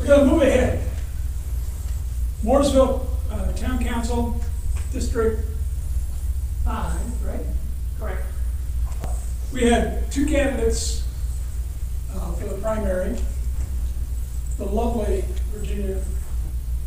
We're going to move ahead. Mooresville Town Council, District 5, right? Correct. We had two candidates for the primary, the lovely Virginia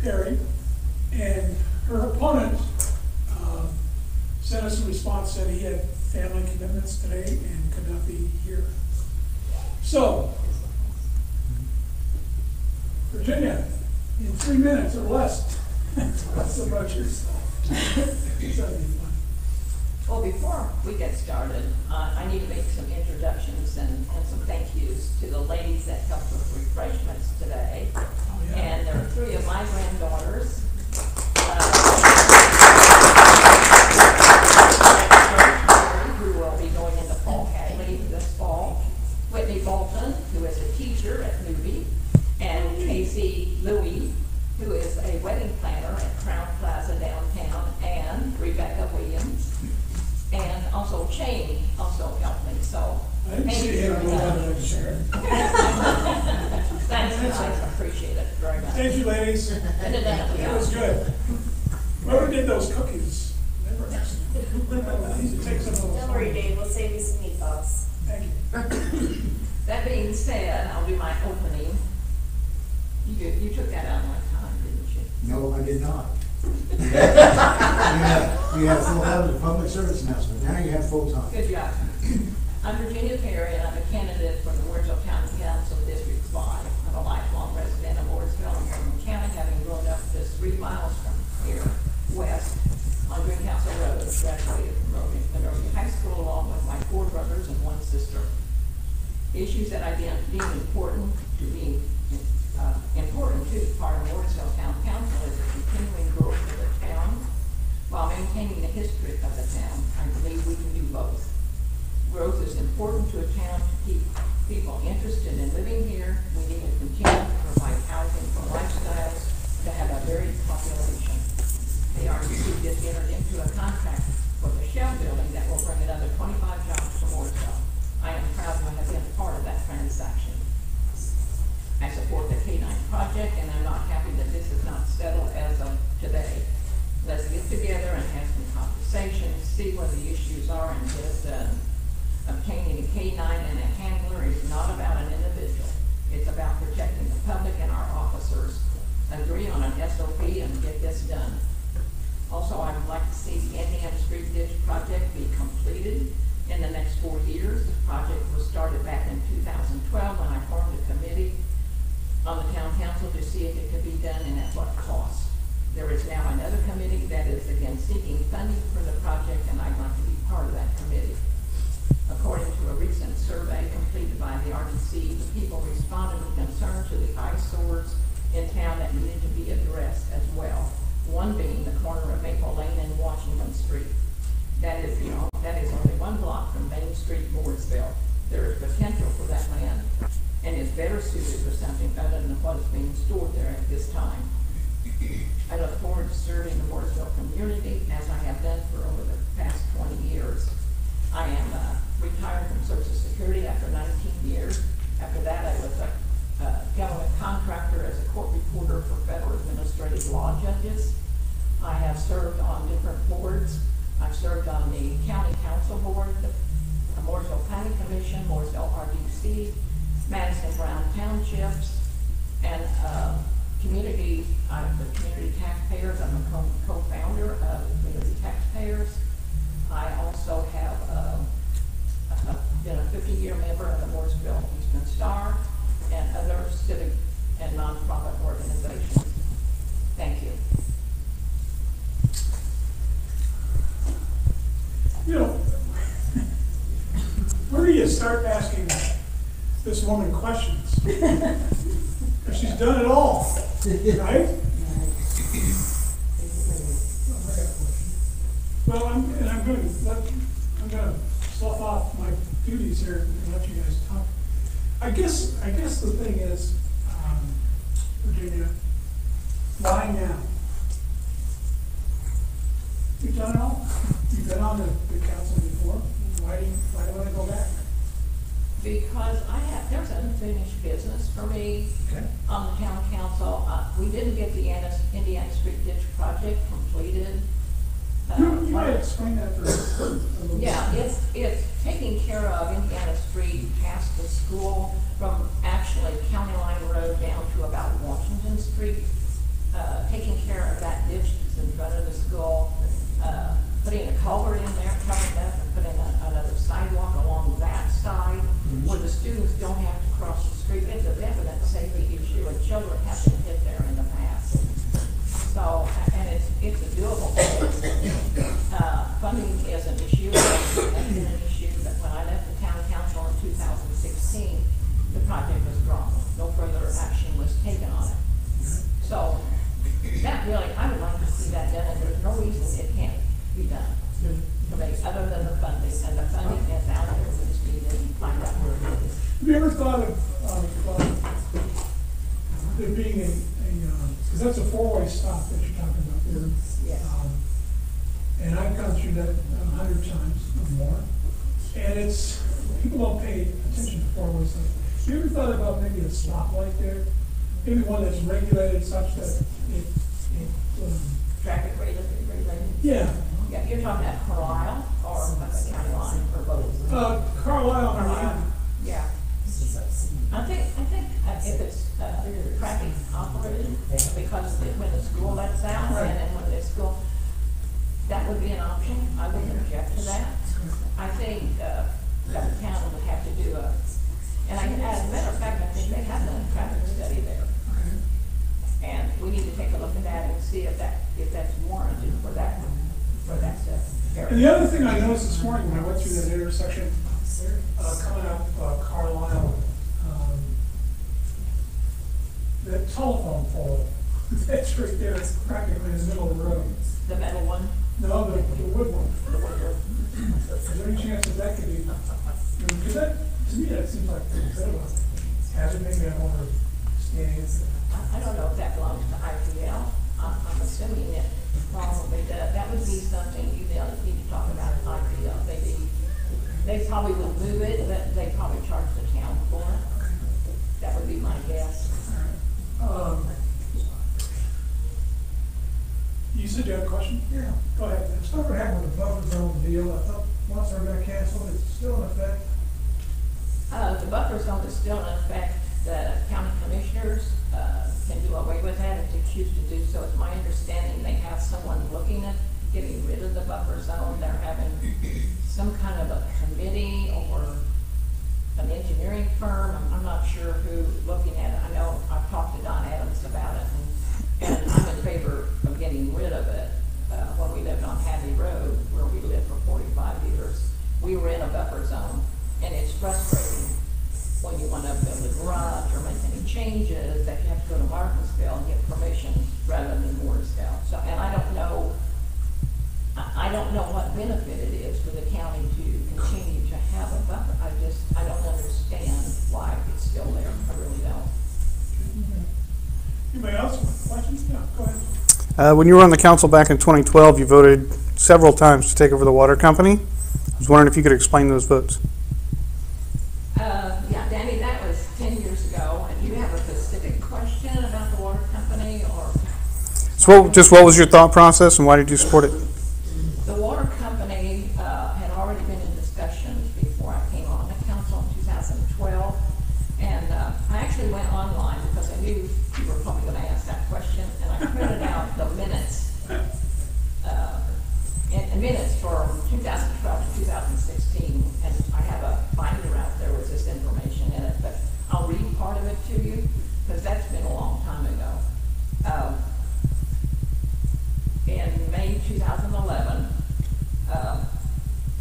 Perry, and her opponent sent us a response, said he had family commitments today and could not be here. So, Virginia, in 3 minutes or less, what's about yourself? That'd be fun. Well, before we get started, I need to make some introductions and some thank yous to the ladies that helped with refreshments today. Oh, yeah. And there are 3 of my granddaughters. Who will be going into Fall Academy this fall. Whitney Bolton, who is a teacher at Newby, and Casey Louie, who is a wedding planner at Crown Plaza downtown, and Rebecca Williams, and also Shane also helped me. So I didn't see him go out of the chair. Thanks, guys. I appreciate it very much. Thank you, ladies. That was good. Whoever did those cookies, they were excellent. Take some of those. Don't worry, Dave. We'll save you some meatballs. Thank you. That being said, I'll do my opening. You took that out of my time, didn't you? No, I did not. You had full time as a public service announcement. Now you have full time. Good job. I'm Virginia Perry, and I'm a candidate for the Mooresville Town Council District 5. I'm a lifelong resident of Mooresville and Montgomery County, having grown up just 3 miles from here, west, on Greencastle Road. Graduated from Monroe High School along with my 4 brothers and 1 sister. Issues that I deem important to part of Mooresville Town Council is the continuing growth of the town while maintaining the history of the town. I believe we can do both. Growth is important to a town to keep people interested in living here. We need to continue to provide housing for lifestyles to have a varied population. The RDC just entered into a contract for the Shell building that will bring another 25 jobs to Mooresville. I am proud to have been part of that transaction. I support the K-9 project, and I'm not happy that this is not settled as of today. Let's get together and have some conversations, see what the issues are, and get it done. Obtaining a K-9 and a handler is not about an individual. It's about protecting the public and our officers. Agree on an SOP and get this done. Also, I would like to see the Indiana Street Ditch project be completed in the next 4 years. The project was started back in 2012 when I formed a committee on the town council to see if it could be done and at what cost. There is now another committee that is again seeking funding for the project, and I'd like to be part of that committee. According to a recent survey completed by the RDC, the people responded with concern to the eyesores in town that needed to be addressed as well. One being the corner of Maple Lane and Washington Street. That is only 1 block from Main Street, Mooresville. There is potential for that land and is better suited for something other than what is being stored there at this time. I look forward to serving the Mooresville community as I have done for over the past 20 years. I am retired from Social Security after 19 years. After that, I was a government contractor as a court reporter for federal administrative law judges. I have served on different boards. I've served on the County Council Board, the Mooresville Planning Commission, Mooresville RDC, Madison Brown Townships, and the Community Taxpayers. I'm a co-founder of Community Taxpayers. I also have been a 50-year member of the Mooresville Eastern Star and other civic and nonprofit organizations. Thank you. You know, where do you start asking this woman questions? Because she's done it all, right? Well, I'm going to slough off my duties here and let you guys talk. I guess the thing is, Virginia, why now? You've done it all. You've been on the council before. Why do you want to go back? Because there's a unfinished business for me Okay. on the town council. We didn't get the Indiana Street Ditch project completed. You might explain that for a little bit. Yeah, it's taking care of Indiana Street past the school from actually County Line Road down to about Washington Street. Taking care of that ditch that's in front of the school, putting a culvert in there, covering it up, and putting another sidewalk along that side where the students don't have to cross the street. It's a definite safety issue, and children have been hit there in the past. So, and it's a doable thing. Funding is an issue, it's been an issue, but when I left the town council in 2016, the project was dropped. No further action was taken on it. So, that really, I would like to see that done, and there's no reason it can't be done. Other than the funding, and the funding is out there, we just need to find out where it is. Have you ever thought of there being because that's a four-way stop that you're talking about there. Yes. And I've gone through that 100 times or more. And it's, people don't pay attention to four-way stuff. You ever thought about maybe a stoplight there? Maybe one that's regulated such that Traffic regulated? yeah. Yeah, you're talking about Carlisle or County Line or both? Carlisle. Carlisle, yeah. I think if it's traffic operated, because when the school lets out, and then when the school, that would be an option. I wouldn't object to that. I think that the town would have to do and as a matter of fact, I think they have done a traffic study there. And we need to take a look at that and see if that's warranted for that stuff. And the other thing I noticed this morning when I went through that intersection, coming up Carlisle, that telephone pole, that's right there, it's practically in the middle of the road. The metal one? No, the wood one. Is there any chance that could be, because that, to me, that seems like a bit of a hazard, maybe I'm overstating it. I don't know if that belongs to IPL. I'm assuming it probably does. That would be something you need to talk about at IPL. They probably would move it, but they probably charge the town for it. That would be my guess. You said you had a question? Yeah. Go ahead. What's ever happened with the buffer zone deal? I thought once they got canceled, it's still in effect. The buffer zone is still in effect. The county commissioners can do away with that if they choose to do so. It's my understanding they have someone looking at getting rid of the buffer zone. They're having some kind of a committee or an engineering firm. I'm not sure who looking at it. I know I've talked to Don Adams about it, and I'm in favor of getting rid of it. When we lived on Hadley Road, where we lived for 45 years, we were in a buffer zone, and it's frustrating when you want to build a garage or make any changes that you have to go to Martinsville and get permission rather than Mooresville. So, and I don't know what benefit it is for the county to continue to have a buffer. I don't understand why it's still there. I really don't. Anybody else with questions? Yeah, go ahead. When you were on the council back in 2012, you voted several times to take over the water company. I was wondering if you could explain those votes. Yeah, Danny, that was 10 years ago. And you have a specific question about the water company or? So what was your thought process and why did you support it? The water company had already been in discussions before I came on the council in 2012. And I actually went online because I knew you were probably going to ask that question. And I printed out the minutes, minutes for 2012 to 2016. And I have a binder out there with this information in it. But I'll read part of it to you because that's been a long time ago. In May 2011,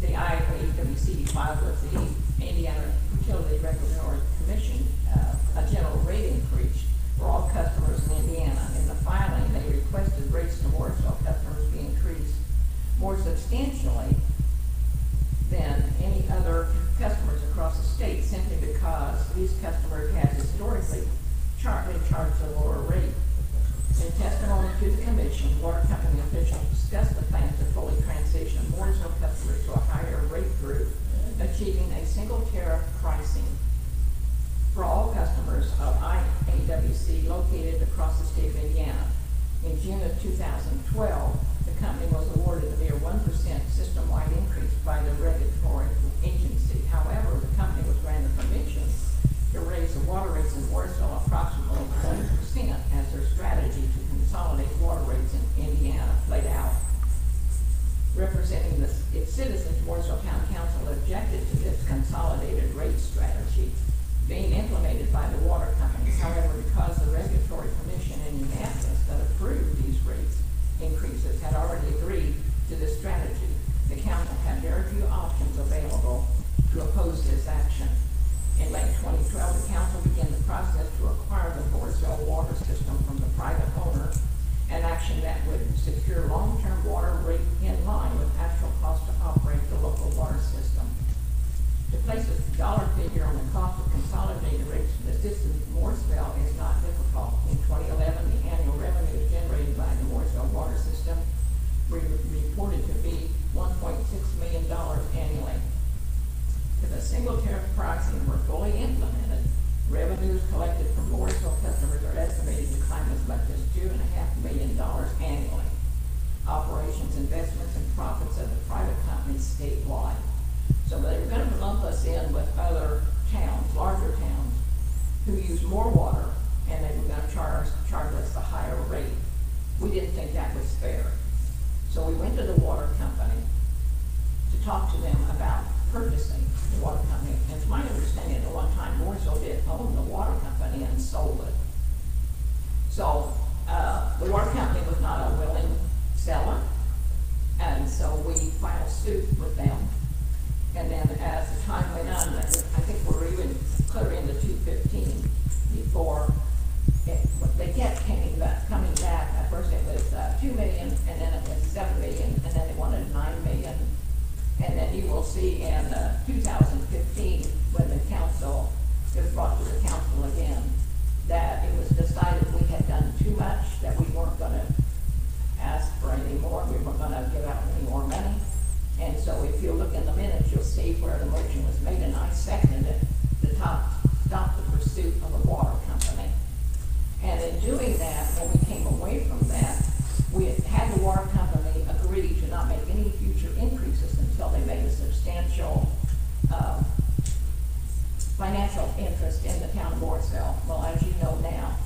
the IWC filed with the Indiana Utility Regulatory Commission a general rate increase for all customers in Indiana. In the filing, they requested rates to Mooresville customers be increased more substantially than any other customers across the state, simply because these customers have historically been charged a lower rate. In testimony to the commission, water company officials discussed the plan to fully transition Mooresville customers to a higher rate group, achieving a single tariff pricing. for all customers of IAWC located across the state of Indiana. In June of 2012, the company was awarded a mere 1% system-wide increase by the regulatory agency. However, the company was granted permission to raise the water rates in Mooresville approximately 20% as their strategy to consolidate water rates in Indiana played out. Representing its citizens, Mooresville Town Council objected to this consolidated rate strategy being implemented by the water companies. However, because the regulatory commission in Indianapolis that approved these rates increases had already agreed to this strategy, the council had very few options available to oppose this action. In late 2012, the council began the process to acquire the Mooresville water system from the private owner, an action that would secure long-term water rate in line with actual cost to operate the local water system. To place a dollar figure on the cost of consolidated rates for the system in Mooresville is not difficult. In 2011, the annual revenues generated by the Mooresville water system were reported to be $1.6 million annually. If a single tariff pricing were fully implemented, revenues collected from Mooresville customers are estimated to climb as much as $2.5 million annually. Operations, investments, and profits of the private companies statewide. So they were going to lump us in with other towns, larger towns, who use more water, and they were going to charge us the higher rate. We didn't think that was fair. So we went to the water company to talk to them about purchasing the water company. And it's my understanding at one time Mooresville did own the water company and sold it. So the water company was not a willing seller, and so we filed suit with them. And then as the time went on, I think we were even clear into 215 before they kept coming back. At first it was 2 million, and then it was 7 million, and then they wanted 9 million. And then you will see in 2015, when the council, it was brought to the council again, that it was decided we had done too much, that we weren't going to ask for any more, we weren't going to give out any more money. And so if you look in the minutes, you'll see where the motion was made, and I seconded it to stop the pursuit of the water company. And in doing that, when we came away from that, we had the water company agree to not make any future increases until they made a substantial financial interest in the town of Mooresville. Well, as you know now,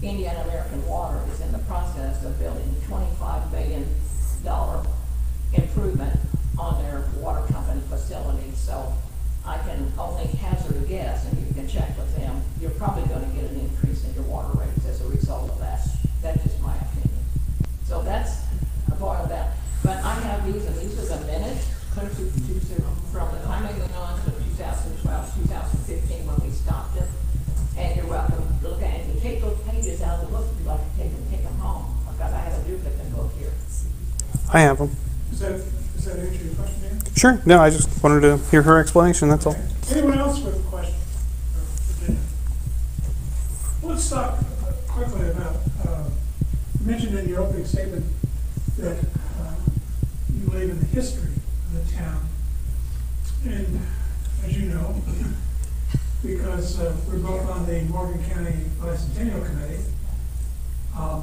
Indiana American Water is in the process of building a $25 million improvement on their water company facility. So I can only hazard a guess, and you can check with them, you're probably going to get an increase in your water rates as a result of that. That's just my opinion. So that's a boil down. But I have these, and these are the minutes, from the time I went on to 2012, 2015, when we stopped it. And you're welcome to look at it. You take those pages out of the book if you'd like to take them home. Because I have a duplicate book here. I have them. Does that answer your question, Dan? Sure. No, I just wanted to hear her explanation, that's all. Anyone else with a question? Let's talk quickly about, you mentioned in your opening statement that you believe in the history of the town. And as you know, because we're both on the Morgan County Bicentennial Committee,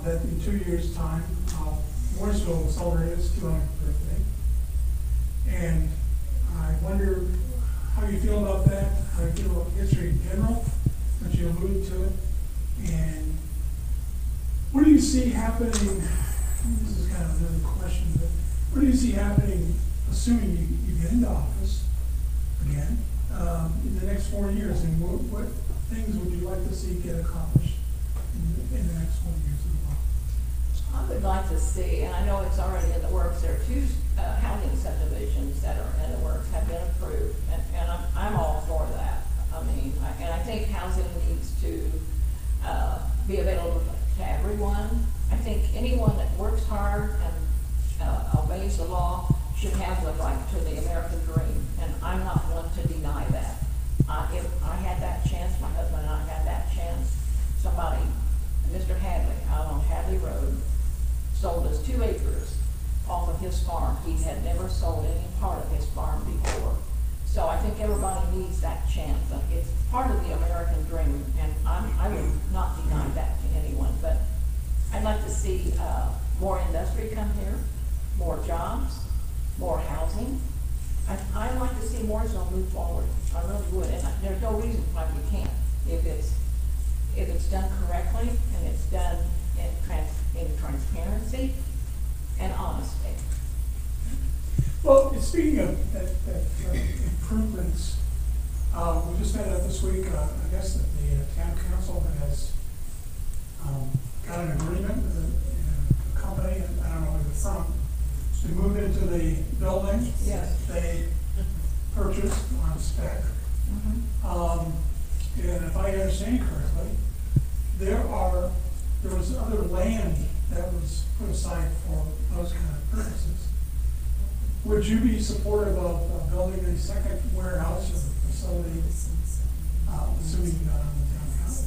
that in 2 years' time, Mooresville will celebrate its 200th birthday. And I wonder how you feel about that, how you feel about history in general, since you alluded to it. And what do you see happening, this is kind of another question, but what do you see happening, assuming you get into office again, in the next 4 years? And what things would you like to see get accomplished in the next 4 years as well? I would like to see, and I know it's already in the works, there are two housing subdivisions that are in the works, have been approved, and I'm all for that. I mean, and I think housing needs to be available to everyone. I think anyone that works hard and obeys the law should have the right to the American dream, and I'm not one to deny that. If I had that chance, my husband and I had that chance, somebody, Mr. Hadley, out on Hadley Road, sold us 2 acres off of his farm. He had never sold any part of his farm before. So I think everybody needs that chance. It's part of the American dream, and I would not deny that to anyone, but I'd like to see, more industry come here, more jobs, more housing. I'd like to see Mooresville move forward. I really would, and there's no reason why we can't. If it's done correctly and it's done in transparency and honesty. Well, speaking of improvements, we just had it this week, I guess that the town council has got an agreement with a company, and I don't know where it's from, to move into the building. Yes. They purchased on spec. And if I understand correctly, there was other land that was put aside for those kind of purposes. Would you be supportive of building a second warehouse or facility, assuming you got on the town council?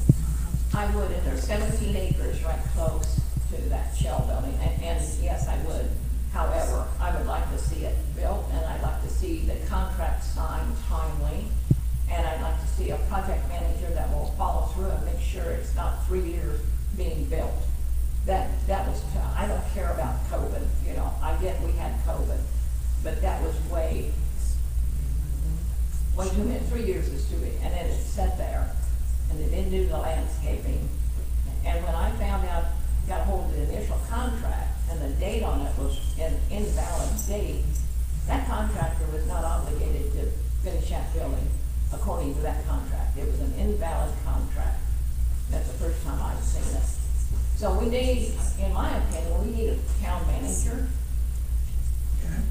I would, and there's 17 acres right close to that shell building, and yes, I would. However, I would like to see it built, and I'd like to see the contract signed timely, and I'd like to see a project manager that will follow through and make sure it's not 3 years being built. That was, I don't care about COVID, you know, I get we had COVID, but that was way too many. 3 years is too big, and then it sat there, and they didn't do the landscaping. And when I found out, got hold of the initial contract, and the date on it was an invalid date, that contractor was not obligated to finish that building according to that contract. It was an invalid contract. That's the first time I've seen it. So we need, in my opinion, we need a town manager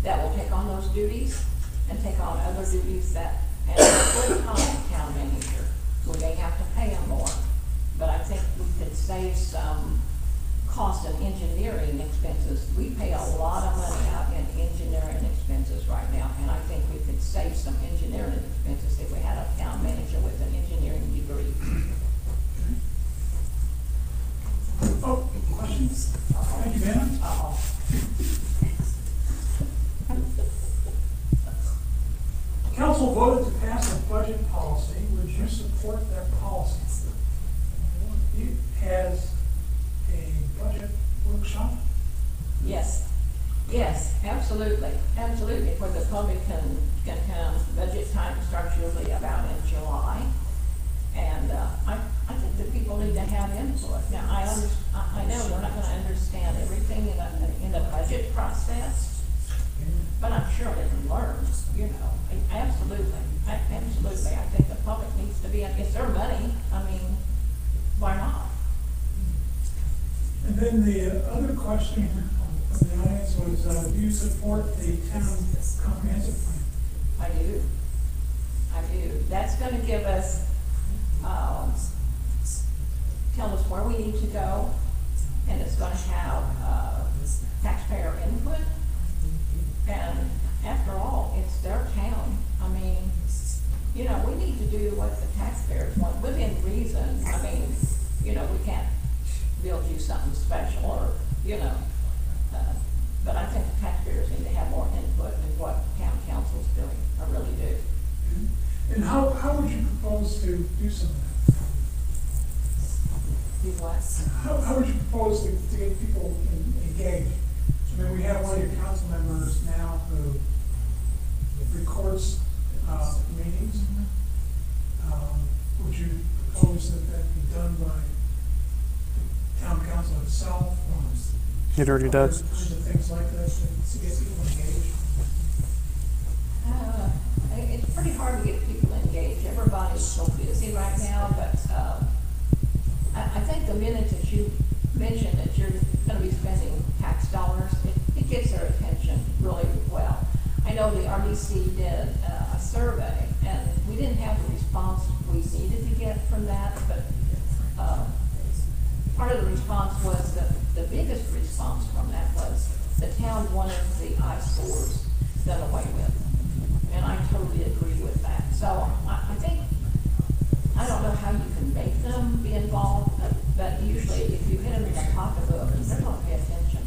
that will take on those duties and take on other duties that, and a full-time town manager. We may have to pay them more, but I think we could save some cost and engineering expenses. We pay a lot of money out in engineering expenses right now, and I think we could save some engineering expenses if we had a town manager with an engineering degree. Oh, questions? Thank you, Vanna. Council voted to pass a budget policy. Would you support that policy? It has a budget workshop. Yes, absolutely, where the public can come. Budget time starts usually about in July. And I think that people need to have input. Now, I know we're not gonna understand everything in the budget process, but I'm sure they can learn, you know. Absolutely. I think the public needs to be, it's their money, I mean, why not? And then the other question from the audience was, do you support the town comprehensive plan? I do. That's gonna give us, tell us where we need to go, and it's gonna have, taxpayer input. And after all, it's their town. I mean, you know, we need to do what the taxpayers want, within reason. I mean, you know, we can't build you something special, or, you know, but I think the taxpayers need to have more input in what town council's doing. I really do. And how would you propose to do some of that? Do what? How would you propose to get people engaged? I mean, we have one of your council members now who records meetings. Would you propose that be done by the town council itself? It already does. Things like that to get people engaged. It's pretty hard to get people engaged. Everybody's so busy right now, but I think the minute that you mention that you're going to be spending tax dollars, it gets their attention really well. I know the RDC did a survey, and we didn't have the response we needed to get from that, but part of the response was the biggest response from that was the town wanted the eyesores done away with. And I totally agree with that. So I think, I don't know how you can make them be involved, but usually if you hit them in the pocketbook, they're going to pay attention.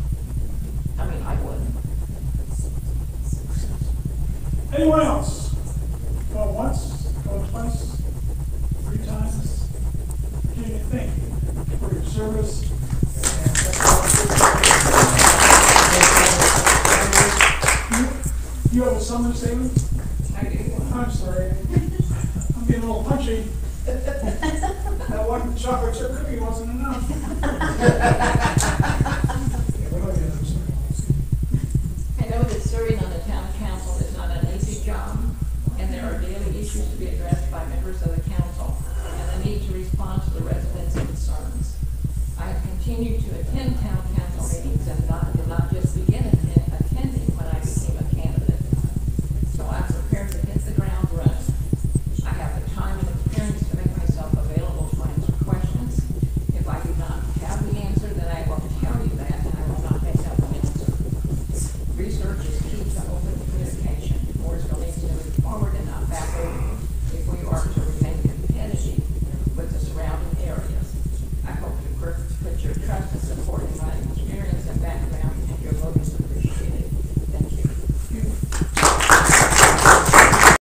I mean, I wouldn't. Anyone else? service. You have a summons statement? I do. I'm sorry. I'm getting a little punchy. That one chocolate chip cookie wasn't enough. I know that serving on the town council is not an easy job, and there are daily issues to be addressed by members of the council, and the need to respond to the residents' concerns. I have continued to attend town council meetings and did not just begin attending when I became a candidate. So I'm prepared to hit the ground running. I have the time and experience to make myself available to answer questions. If I do not have the answer, then I will tell you that, and I will not make up an answer. Research is key to open communication. Mooresville needs to move forward and not backward if we are to remain competitive with the surrounding areas. I hope you put your trust